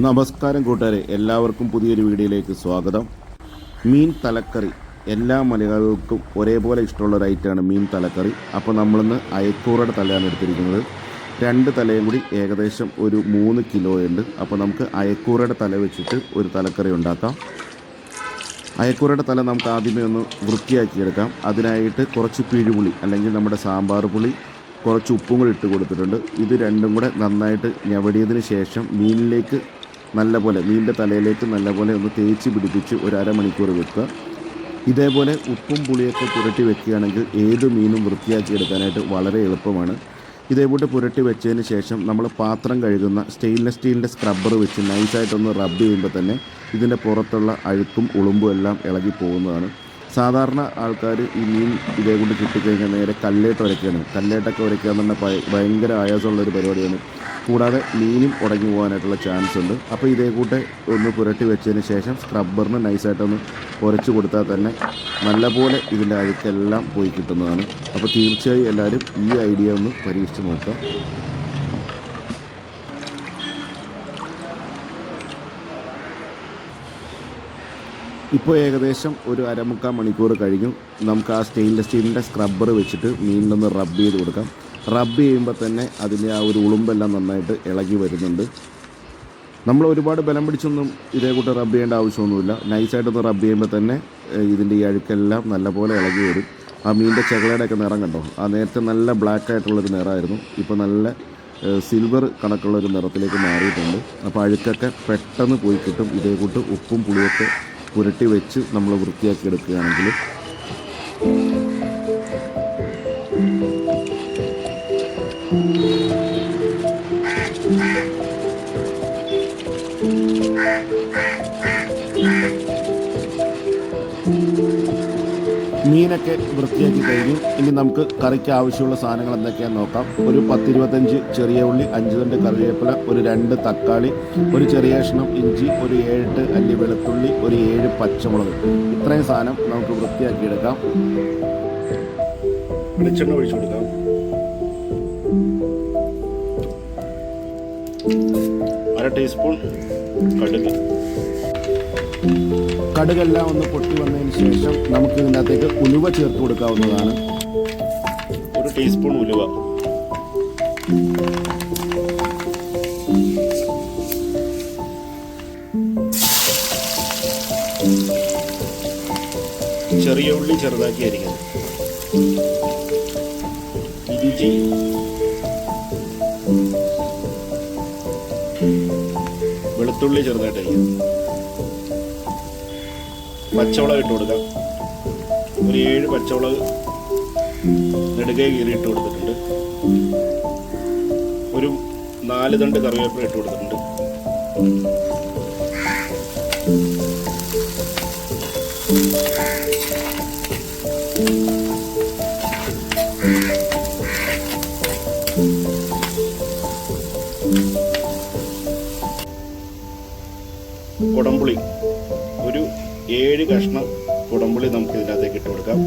നമസ്കാരം കൂട്ടുകാരെ, എല്ലാവർക്കും പുതിയൊരു വീഡിയോയിലേക്ക് സ്വാഗതം. മീൻ തലക്കറി എല്ലാ മലയാളികൾക്കും ഒരേപോലെ ഇഷ്ടമുള്ള ഒരു ഐറ്റമാണ് മീൻ തലക്കറി. അപ്പോൾ നമ്മളിന്ന് അയക്കൂറയുടെ തലയാണ് എടുത്തിരിക്കുന്നത്. 2 തലയും കൂടി ഏകദേശം ഒരു 3 കിലോ ഉണ്ട്. അപ്പോൾ നമുക്ക് അയക്കൂറയുടെ തല വെച്ചിട്ട് ഒരു തലക്കറി ഉണ്ടാക്കാം. അയക്കൂറയുടെ തല നമുക്ക് ആദ്യമേ ഒന്ന് വൃത്തിയാക്കിയെടുക്കാം. അതിനായിട്ട് കുറച്ച് പിഴുപുളി അല്ലെങ്കിൽ നമ്മുടെ സാമ്പാർ പുളി, കുറച്ച് ഉപ്പും കൂടി ഇട്ട് കൊടുത്തിട്ടുണ്ട്. ഇത് രണ്ടും കൂടെ നന്നായിട്ട് ഞവടിയതിന് ശേഷം മീനിലേക്ക് നല്ലപോലെ, മീനിൻ്റെ തലയിലേക്ക് നല്ലപോലെ ഒന്ന് തേച്ച് പിടിപ്പിച്ച് ഒരു അരമണിക്കൂർ വെക്കുക. ഇതേപോലെ ഉപ്പും പുളിയൊക്കെ പുരട്ടി വെക്കുകയാണെങ്കിൽ ഏത് മീനും വൃത്തിയാക്കി എടുക്കാനായിട്ട് വളരെ എളുപ്പമാണ്. ഇതേപോലെ പുരട്ടി വെച്ചതിന് ശേഷം നമ്മൾ പാത്രം കഴുകുന്ന സ്റ്റെയിൻലെസ് സ്റ്റീലിൻ്റെ സ്ക്രബ്ബർ വെച്ച് നൈസായിട്ടൊന്ന് റബ്ബ് ചെയ്യുമ്പോൾ തന്നെ ഇതിൻ്റെ പുറത്തുള്ള അഴുക്കും ഉളുമ്പും എല്ലാം ഇളകി പോകുന്നതാണ്. സാധാരണ ആൾക്കാർ ഈ മീൻ ഇതേകൊണ്ട് കിട്ടിക്കഴിഞ്ഞാൽ നേരെ കല്ലേട്ട് ഉരയ്ക്കുകയാണ്. കല്ലേട്ടൊക്കെ ഉരയ്ക്കുക എന്ന് പറഞ്ഞാൽ ഭയങ്കര ആയാസമുള്ളൊരു പരിപാടിയാണ്. കൂടാതെ മീനും ഉടഞ്ഞു പോകാനായിട്ടുള്ള ചാൻസ് ഉണ്ട്. അപ്പോൾ ഇതേക്കൂട്ടെ ഒന്ന് പുരട്ടി വെച്ചതിന് ശേഷം സ്ക്രബ്ബറിന് നൈസായിട്ടൊന്ന് ഉരച്ച് കൊടുത്താൽ തന്നെ നല്ലപോലെ ഇതിൻ്റെ അഴുക്കെല്ലാം പോയി കിട്ടുന്നതാണ്. അപ്പോൾ തീർച്ചയായും എല്ലാവരും ഈ ഐഡിയ ഒന്ന് പരീക്ഷിച്ച് നോക്കുക. ഇപ്പോൾ ഏകദേശം ഒരു അരമുക്കാൽ മണിക്കൂർ കഴിഞ്ഞു. നമുക്ക് ആ സ്റ്റെയിൻലെസ് സ്റ്റീലിൻ്റെ സ്ക്രബ്ബർ വെച്ചിട്ട് മീനിലൊന്ന് റബ്ബ് ചെയ്ത് കൊടുക്കാം. റബ്ബ് ചെയ്യുമ്പോൾ തന്നെ അതിൻ്റെ ആ ഒരു ഉളുമ്പെല്ലാം നന്നായിട്ട് ഇളകി വരുന്നുണ്ട്. നമ്മൾ ഒരുപാട് ബലം പിടിച്ചൊന്നും ഇതേക്കൂട്ട് റബ്ബ് ചെയ്യേണ്ട ആവശ്യമൊന്നുമില്ല. നൈസായിട്ടൊന്ന് റബ്ബ് ചെയ്യുമ്പോൾ തന്നെ ഇതിൻ്റെ ഈ അഴുക്കെല്ലാം നല്ലപോലെ ഇളകി വരും. ആ മീനിൻ്റെ ചെകളയുടെയൊക്കെ നിറം കണ്ടോ, ആ നേരത്തെ നല്ല ബ്ലാക്ക് ആയിട്ടുള്ളൊരു നിറമായിരുന്നു, ഇപ്പോൾ നല്ല സിൽവർ കണക്കുള്ളൊരു നിറത്തിലേക്ക് മാറിയിട്ടുണ്ട്. അപ്പോൾ അഴുക്കൊക്കെ പെട്ടെന്ന് പോയി കിട്ടും. ഇതേക്കൂട്ട് ഉപ്പും പുളിയൊക്കെ പുരട്ടി വെച്ച് നമ്മൾ വൃത്തിയാക്കി എടുക്കുകയാണെങ്കിൽ. മീനൊക്കെ വൃത്തിയാക്കി കഴിഞ്ഞു. ഇനി നമുക്ക് കറിക്ക് ആവശ്യമുള്ള സാധനങ്ങൾ എന്തൊക്കെയാണെന്ന് നോക്കാം. ഒരു 10-25 ചെറിയ ഉള്ളി, 5 തണ്ട് കറിവേപ്പില, ഒരു 2 തക്കാളി, ഒരു ചെറിയ കഷ്ണം ഇഞ്ചി, ഒരു 7-8 അല്ലി വെളുത്തുള്ളി, ഒരു 7 പച്ചമുളക്. ഇത്രയും സാധനം നമുക്ക് വൃത്തിയാക്കിയെടുക്കാം. വെളിച്ചെണ്ണ ഒഴിച്ചു കൊടുക്കാം. അര ടീസ്പൂൺ കടുകെല്ലാം ഒന്ന് പൊട്ടി വന്നതിന് ശേഷം നമുക്ക് ഇതിൻ്റെ അകത്തേക്ക് ഉലുവ ചേർത്ത് കൊടുക്കാവുന്നതാണ്. 1 ടീസ്പൂൺ ഉലുവ, ചെറിയ ഉള്ളി ചെറുതാക്കി അരിഞ്ഞത്, ഇഞ്ചി, വെളുത്തുള്ളി ചെറുതായിട്ട് അരിഞ്ഞത്, പച്ചമുളക് ഇട്ട് കൊടുക്കാം. ഒരു 7 പച്ചമുളക് നെടുകെ കീറി ഇട്ട് കൊടുത്തിട്ടുണ്ട്. ഒരു 4 തണ്ട് കറിവേപ്പില ഇട്ട് കൊടുത്തിട്ടുണ്ട്. കുടംപുളി, ഒരു 7 കഷ്ണം കുടംപുളി നമുക്ക് ഇതിനകത്തേക്ക് ഇട്ട് കൊടുക്കാം.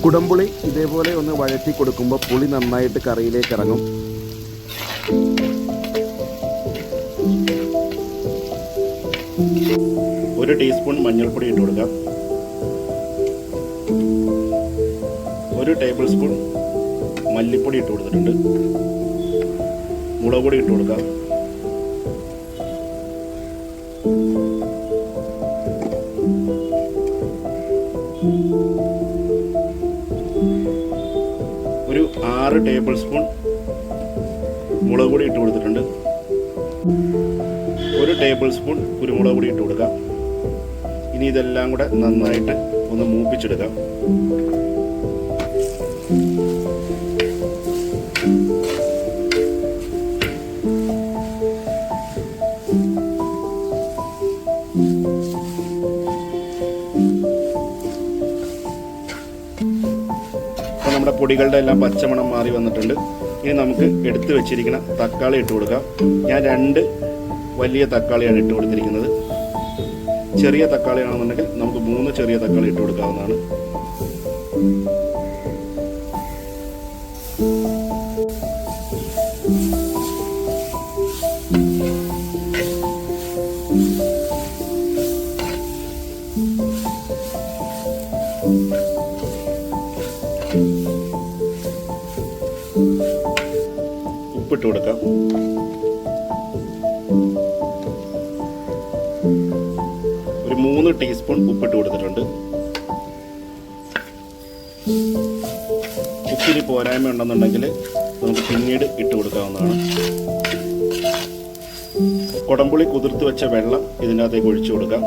കുടംപുളി ഇതേപോലെ ഒന്ന് വഴറ്റി കൊടുക്കുമ്പോൾ പുളി നന്നായിട്ട് കറിയിലേക്ക് ഇറങ്ങും. ഒരു ടീസ്പൂൺ മഞ്ഞൾപ്പൊടി ഇട്ട് കൊടുക്കാം. 1 ടേബിൾ സ്പൂൺ മല്ലിപ്പൊടി ഇട്ട് കൊടുത്തിട്ടുണ്ട്. മുളക് പൊടി ഇട്ട് കൊടുക്കാം. ഒരു 6 ടേബിൾ സ്പൂൺ മുളക് പൊടി ഇട്ട് കൊടുത്തിട്ടുണ്ട്. 1 ടേബിൾ സ്പൂൺ കുരുമുളക് പൊടി ഇട്ട് കൊടുക്കാം. ഇനി ഇതെല്ലാം കൂടെ നന്നായിട്ട് ഒന്ന് മൂപ്പിച്ചെടുക്കാം. അപ്പോൾ നമ്മുടെ പൊടികളുടെ എല്ലാം പച്ചമണം മാറി വന്നിട്ടുണ്ട്. ഇനി നമുക്ക് എടുത്തു വെച്ചിരിക്കുന്ന തക്കാളി ഇട്ട് കൊടുക്കാം. ഞാൻ 2 വലിയ തക്കാളിയാണ് ഇട്ട് കൊടുത്തിരിക്കുന്നത്. ചെറിയ തക്കാളിയാണെന്നുണ്ടെങ്കിൽ നമുക്ക് 3 ചെറിയ തക്കാളി ഇട്ട് കൊടുക്കാവുന്നതാണ്. ഉപ്പിട്ട് കൊടുക്കാം. ഒരു 3 ടീസ്പൂൺ ഉപ്പിട്ട് കൊടുത്തിട്ടുണ്ട്. ഉപ്പിന് പോരായ്മ ഉണ്ടെന്നുണ്ടെങ്കിൽ നമുക്ക് പിന്നീട് ഇട്ട് കൊടുക്കാവുന്നതാണ്. കുടംപുളി കുതിർത്ത് വെച്ച വെള്ളം ഇതിൻ്റെ അകത്തേക്ക് ഒഴിച്ചു കൊടുക്കാം.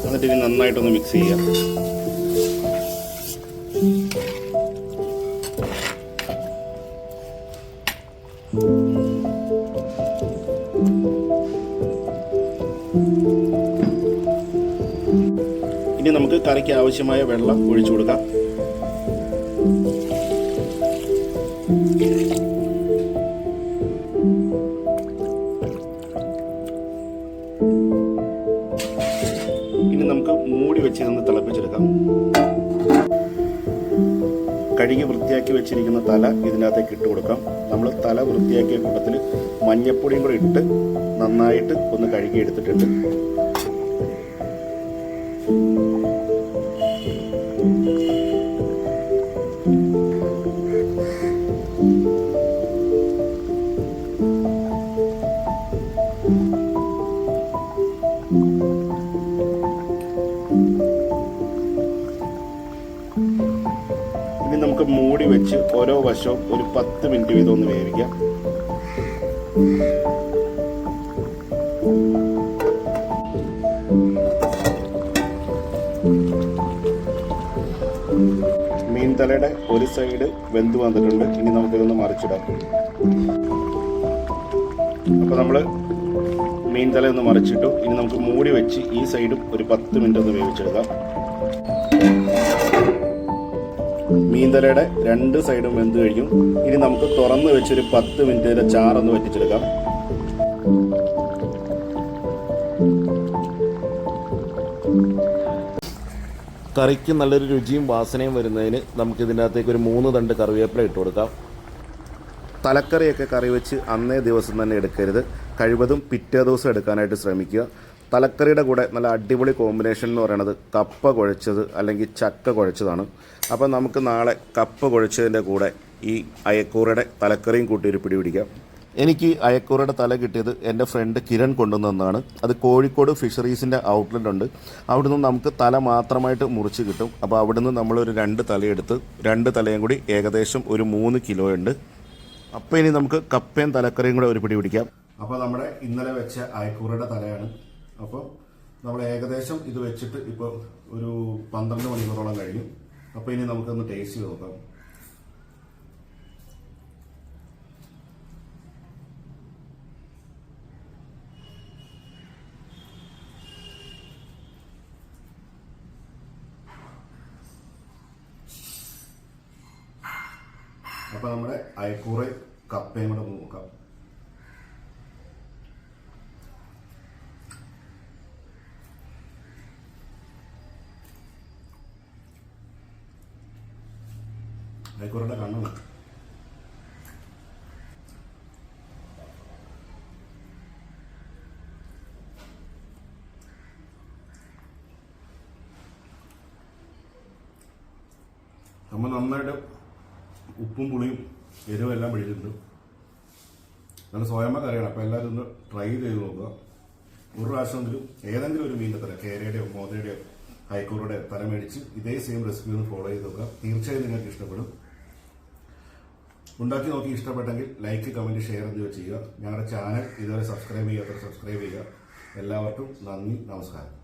എന്നിട്ട് ഇനി നന്നായിട്ടൊന്ന് മിക്സ് ചെയ്യാം. ഇനി നമുക്ക് കറിക്ക് ആവശ്യമായ വെള്ളം ഒഴിച്ചു കൊടുക്കാം. ഇനി നമുക്ക് മൂടി വെച്ച് നിന്ന് തിളപ്പിച്ചെടുക്കാം. കഴുകി വൃത്തിയാക്കി വെച്ചിരിക്കുന്ന തല ഇതിനകത്തേക്ക് ഇട്ട് കൊടുക്കാം. നമ്മൾ തല വൃത്തിയാക്കിയ കൂട്ടത്തിൽ മഞ്ഞപ്പൊടിയും കൂടെ ഇട്ട് നന്നായിട്ട് ഒന്ന് കഴുകി എടുത്തിട്ടുണ്ട്. ഇനി നമുക്ക് മൂടി വെച്ച് ഓരോ വശവും ഒരു 10 മിനിറ്റ് വീതം ഒന്ന് വേവിക്കാം. മീൻ തലയുടെ ഒരു സൈഡ് വെന്ത് വന്നിട്ടുണ്ട്. ഇനി നമുക്കിതൊന്ന് മറിച്ചിടാം. അപ്പോൾ നമ്മൾ മീൻ തല ഒന്ന് മറിച്ചിട്ടു. ഇനി നമുക്ക് മൂടി വെച്ച് ഈ സൈഡും ഒരു 10 മിനിറ്റ് ഒന്ന് വേവിച്ചെടുക്കാം. മീൻതലയുടെ 2 സൈഡും വെന്ത് കഴിഞ്ഞു. ഇനി നമുക്ക് തുറന്ന് വെച്ചൊരു 10 മിനിറ്റ് ചാറൊന്ന് വറ്റിച്ചെടുക്കാം. കറിക്ക് നല്ലൊരു രുചിയും വാസനയും വരുന്നതിന് നമുക്ക് ഇതിനകത്തേക്ക് ഒരു 3 തണ്ട് കറിവേപ്പില ഇട്ട് കൊടുക്കാം. തലക്കറിയൊക്കെ കറി വെച്ച് അന്നേ ദിവസം തന്നെ എടുക്കരുത്. കഴിവതും പിറ്റേ ദിവസം എടുക്കാനായിട്ട് ശ്രമിക്കുക. തലക്കറിയുടെ കൂടെ നല്ല അടിപൊളി കോമ്പിനേഷൻ എന്ന് പറയുന്നത് കപ്പ കുഴച്ചത് അല്ലെങ്കിൽ ചക്ക കുഴച്ചതാണ്. അപ്പോൾ നമുക്ക് നാളെ കപ്പ കുഴച്ചതിൻ്റെ കൂടെ ഈ അയക്കൂറയുടെ തലക്കറിയും കൂട്ടി ഒരു പിടി പിടിക്കാം. എനിക്ക് അയക്കൂറയുടെ തല കിട്ടിയത് എൻ്റെ ഫ്രണ്ട് കിരൺ കൊണ്ടുവന്നതാണ്. അത് കോഴിക്കോട് ഫിഷറീസിൻ്റെ ഔട്ട്ലെറ്റ് ഉണ്ട്. അവിടുന്ന് നമുക്ക് തല മാത്രമായിട്ട് മുറിച്ച് കിട്ടും. അപ്പോൾ അവിടുന്ന് നമ്മളൊരു 2 തലയെടുത്ത് 2 തലയും കൂടി ഏകദേശം ഒരു 3 കിലോ ഉണ്ട്. അപ്പോൾ ഇനി നമുക്ക് കപ്പയും തലക്കറിയും കൂടെ ഒരു പിടി പിടിക്കാം. അപ്പോൾ നമ്മുടെ ഇന്നലെ വെച്ച അയക്കൂറയുടെ തലയാണ്. അപ്പോൾ നമ്മൾ ഏകദേശം ഇത് വെച്ചിട്ട് ഇപ്പോൾ ഒരു 12 മണിക്കൂറോളം കഴിഞ്ഞു. അപ്പോൾ ഇനി നമുക്കൊന്ന് ടേസ്റ്റ് ചെയ്ത് നോക്കാം. അപ്പോൾ നമ്മുടെ അയക്കൂറ കപ്പയും കൂടെ നോക്കാം. അയക്കൂറയുടെ കണ്ണാണ്. നമ്മൾ നന്നായിട്ട് ഉപ്പും പുളിയും എരിവും എല്ലാം പിടിച്ചിട്ടുണ്ട്. നല്ല സ്വയംഭ കറിയാണ്. അപ്പോൾ എല്ലാവരും ഒന്ന് ട്രൈ ചെയ്ത് നോക്കുക. ഒരു പ്രാവശ്യമെങ്കിലും ഏതെങ്കിലും ഒരു മീനിൻ്റെ തല, കേരയുടെയോ മോതയുടെയോ അയക്കൂറയുടെയോ തല മേടിച്ച് ഇതേ സെയിം റെസിപ്പി ഒന്ന് ഫോളോ ചെയ്ത് നോക്കുക. തീർച്ചയായും നിങ്ങൾക്ക് ഇഷ്ടപ്പെടും. ഉണ്ടാക്കി നോക്കി ഇഷ്ടപ്പെട്ടെങ്കിൽ ലൈക്ക്, കമൻറ്റ്, ഷെയർ എന്നിവ ചെയ്യുക. ഞങ്ങളുടെ ചാനൽ ഇതുവരെ സബ്സ്ക്രൈബ് ചെയ്യാത്തവർ സബ്സ്ക്രൈബ് ചെയ്യുക. എല്ലാവർക്കും നന്ദി, നമസ്കാരം.